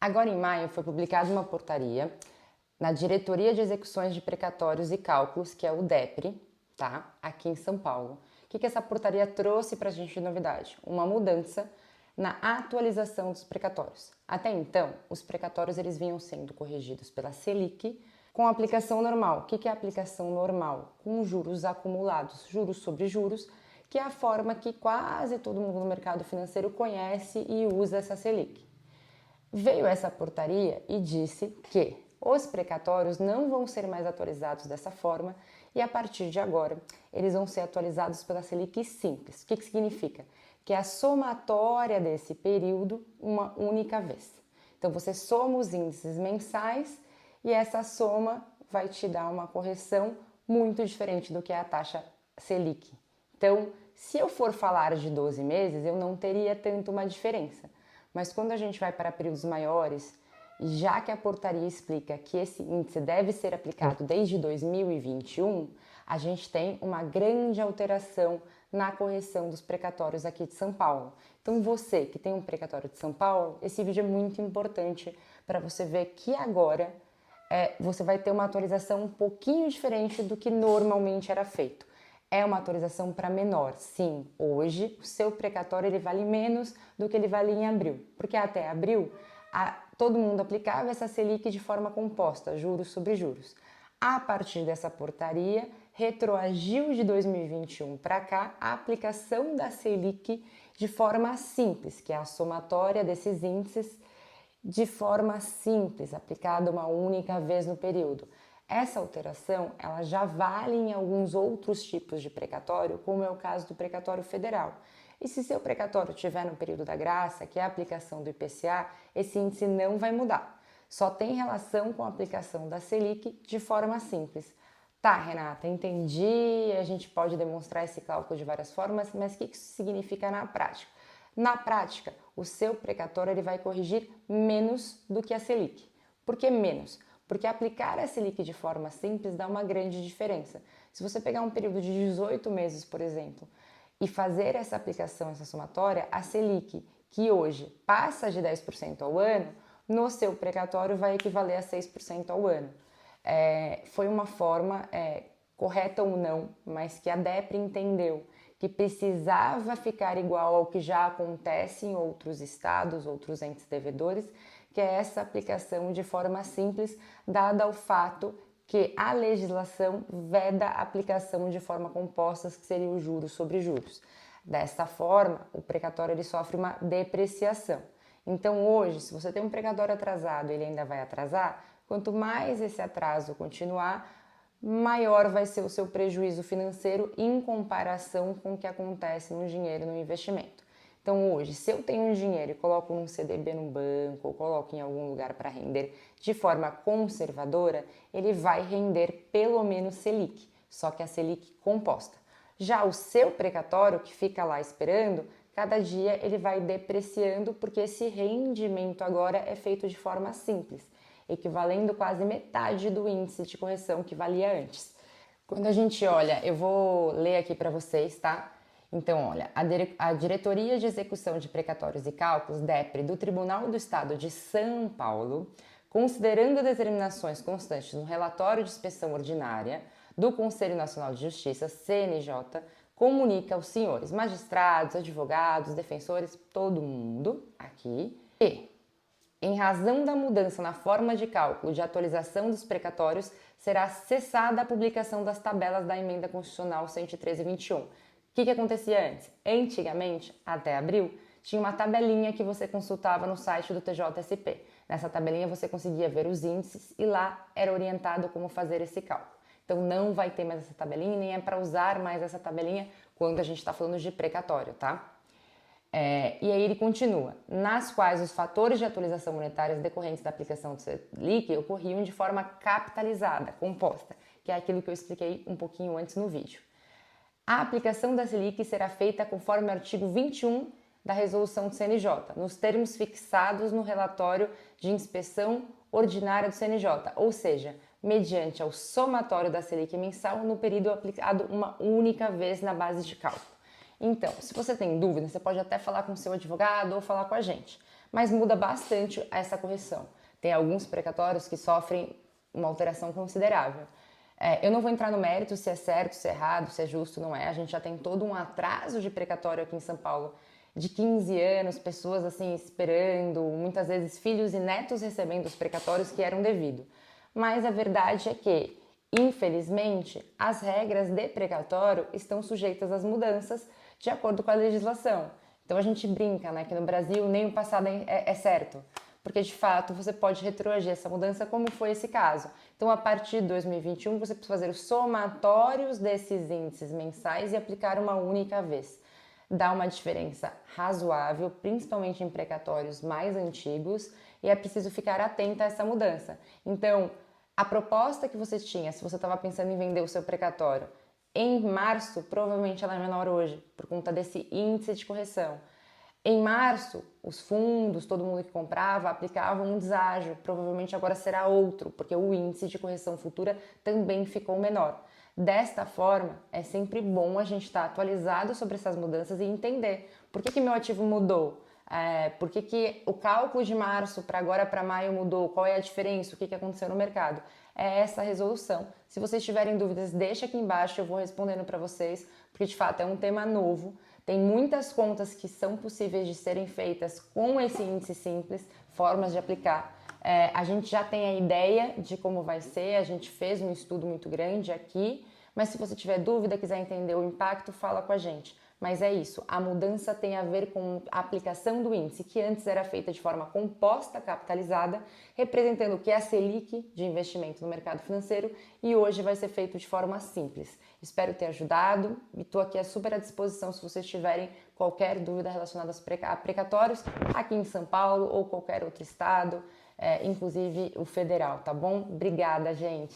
Agora, em maio, foi publicada uma portaria na Diretoria de Execuções de Precatórios e Cálculos, que é o DEPRE, tá? Aqui em São Paulo. O que essa portaria trouxe para a gente de novidade? Uma mudança na atualização dos precatórios. Até então, os precatórios eles vinham sendo corrigidos pela Selic com a aplicação normal. O que é a aplicação normal? Com juros acumulados, juros sobre juros, que é a forma que quase todo mundo no mercado financeiro conhece e usa essa Selic. Veio essa portaria e disse que os precatórios não vão ser mais atualizados dessa forma e a partir de agora eles vão ser atualizados pela Selic Simples. O que significa? Que é a somatória desse período uma única vez. Então você soma os índices mensais e essa soma vai te dar uma correção muito diferente do que é a taxa Selic. Então, se eu for falar de 12 meses, eu não teria tanto uma diferença. Mas quando a gente vai para períodos maiores, já que a portaria explica que esse índice deve ser aplicado desde 2021, a gente tem uma grande alteração na correção dos precatórios aqui de São Paulo. Então você que tem um precatório de São Paulo, esse vídeo é muito importante para você ver que agora você vai ter uma atualização um pouquinho diferente do que normalmente era feito. É uma atualização para menor, sim. Hoje, o seu precatório ele vale menos do que ele vale em abril, porque até abril todo mundo aplicava essa Selic de forma composta, juros sobre juros. A partir dessa portaria, retroagiu de 2021 para cá a aplicação da Selic de forma simples, que é a somatória desses índices de forma simples, aplicada uma única vez no período. Essa alteração ela já vale em alguns outros tipos de precatório, como é o caso do precatório federal. E se seu precatório estiver no período da graça, que é a aplicação do IPCA, esse índice não vai mudar. Só tem relação com a aplicação da Selic de forma simples. Tá, Renata, entendi, a gente pode demonstrar esse cálculo de várias formas, mas o que isso significa na prática? Na prática, o seu precatório ele vai corrigir menos do que a Selic. Por que menos? Porque aplicar a Selic de forma simples dá uma grande diferença. Se você pegar um período de 18 meses, por exemplo, e fazer essa aplicação, essa somatória, a Selic, que hoje passa de 10% ao ano, no seu precatório vai equivaler a 6% ao ano. Foi uma forma correta ou não, mas que a DEPRE entendeu que precisava ficar igual ao que já acontece em outros estados, outros entes devedores, que é essa aplicação de forma simples, dada o fato que a legislação veda a aplicação de forma composta, que seria o juros sobre juros. Desta forma, o precatório ele sofre uma depreciação. Então hoje, se você tem um precatório atrasado e ele ainda vai atrasar, quanto mais esse atraso continuar, maior vai ser o seu prejuízo financeiro em comparação com o que acontece no dinheiro no investimento. Então hoje, se eu tenho um dinheiro e coloco num CDB num banco ou coloco em algum lugar para render de forma conservadora, ele vai render pelo menos Selic, só que a Selic composta. Já o seu precatório, que fica lá esperando, cada dia ele vai depreciando porque esse rendimento agora é feito de forma simples, equivalendo quase metade do índice de correção que valia antes. Quando a gente olha, eu vou ler aqui para vocês, tá? Então, olha, a Diretoria de Execução de Precatórios e Cálculos, DEPRE, do Tribunal do Estado de São Paulo, considerando determinações constantes no relatório de inspeção ordinária do Conselho Nacional de Justiça, CNJ, comunica aos senhores magistrados, advogados, defensores, todo mundo aqui, que, em razão da mudança na forma de cálculo de atualização dos precatórios, será cessada a publicação das tabelas da Emenda Constitucional 113/21. O que acontecia antes? Antigamente, até abril, tinha uma tabelinha que você consultava no site do TJSP. Nessa tabelinha você conseguia ver os índices e lá era orientado como fazer esse cálculo. Então não vai ter mais essa tabelinha, nem é para usar mais essa tabelinha quando a gente está falando de precatório, tá? E aí ele continua, nas quais os fatores de atualização monetárias decorrentes da aplicação do Selic ocorriam de forma capitalizada, composta, que é aquilo que eu expliquei um pouquinho antes no vídeo. A aplicação da Selic será feita conforme o artigo 21 da resolução do CNJ, nos termos fixados no relatório de inspeção ordinária do CNJ, ou seja, mediante ao somatório da Selic mensal no período aplicado uma única vez na base de cálculo. Então, se você tem dúvida, você pode até falar com o seu advogado ou falar com a gente. mas muda bastante essa correção. Tem alguns precatórios que sofrem uma alteração considerável. Eu não vou entrar no mérito se é certo, se é errado, se é justo, não é. A gente já tem todo um atraso de precatório aqui em São Paulo de 15 anos, pessoas assim esperando, muitas vezes filhos e netos recebendo os precatórios que eram devido. Mas a verdade é que, infelizmente, as regras de precatório estão sujeitas às mudanças de acordo com a legislação. Então a gente brinca, né, que no Brasil nem o passado é certo, porque de fato você pode retroagir essa mudança, como foi esse caso. Então, a partir de 2021, você precisa fazer os somatórios desses índices mensais e aplicar uma única vez. Dá uma diferença razoável, principalmente em precatórios mais antigos, e é preciso ficar atenta a essa mudança. Então, a proposta que você tinha, se você estava pensando em vender o seu precatório, em março, provavelmente ela é menor hoje, por conta desse índice de correção. Em março, os fundos, todo mundo que comprava, aplicavam um deságio, provavelmente agora será outro, porque o índice de correção futura também ficou menor. Desta forma, é sempre bom a gente estar atualizado sobre essas mudanças e entender por que meu ativo mudou, por que o cálculo de março para agora para maio mudou, qual é a diferença, o que aconteceu no mercado. É essa a resolução. Se vocês tiverem dúvidas, deixa aqui embaixo, eu vou respondendo para vocês, porque de fato é um tema novo. Tem muitas contas que são possíveis de serem feitas com esse índice simples, formas de aplicar. A gente já tem a ideia de como vai ser, a gente fez um estudo muito grande aqui, mas se você tiver dúvida, quiser entender o impacto, fala com a gente. Mas é isso, a mudança tem a ver com a aplicação do índice, que antes era feita de forma composta, capitalizada, representando o que é a Selic de investimento no mercado financeiro, e hoje vai ser feito de forma simples. Espero ter ajudado e estou aqui super à disposição se vocês tiverem qualquer dúvida relacionada a precatórios aqui em São Paulo ou qualquer outro estado, inclusive o federal, tá bom? Obrigada, gente!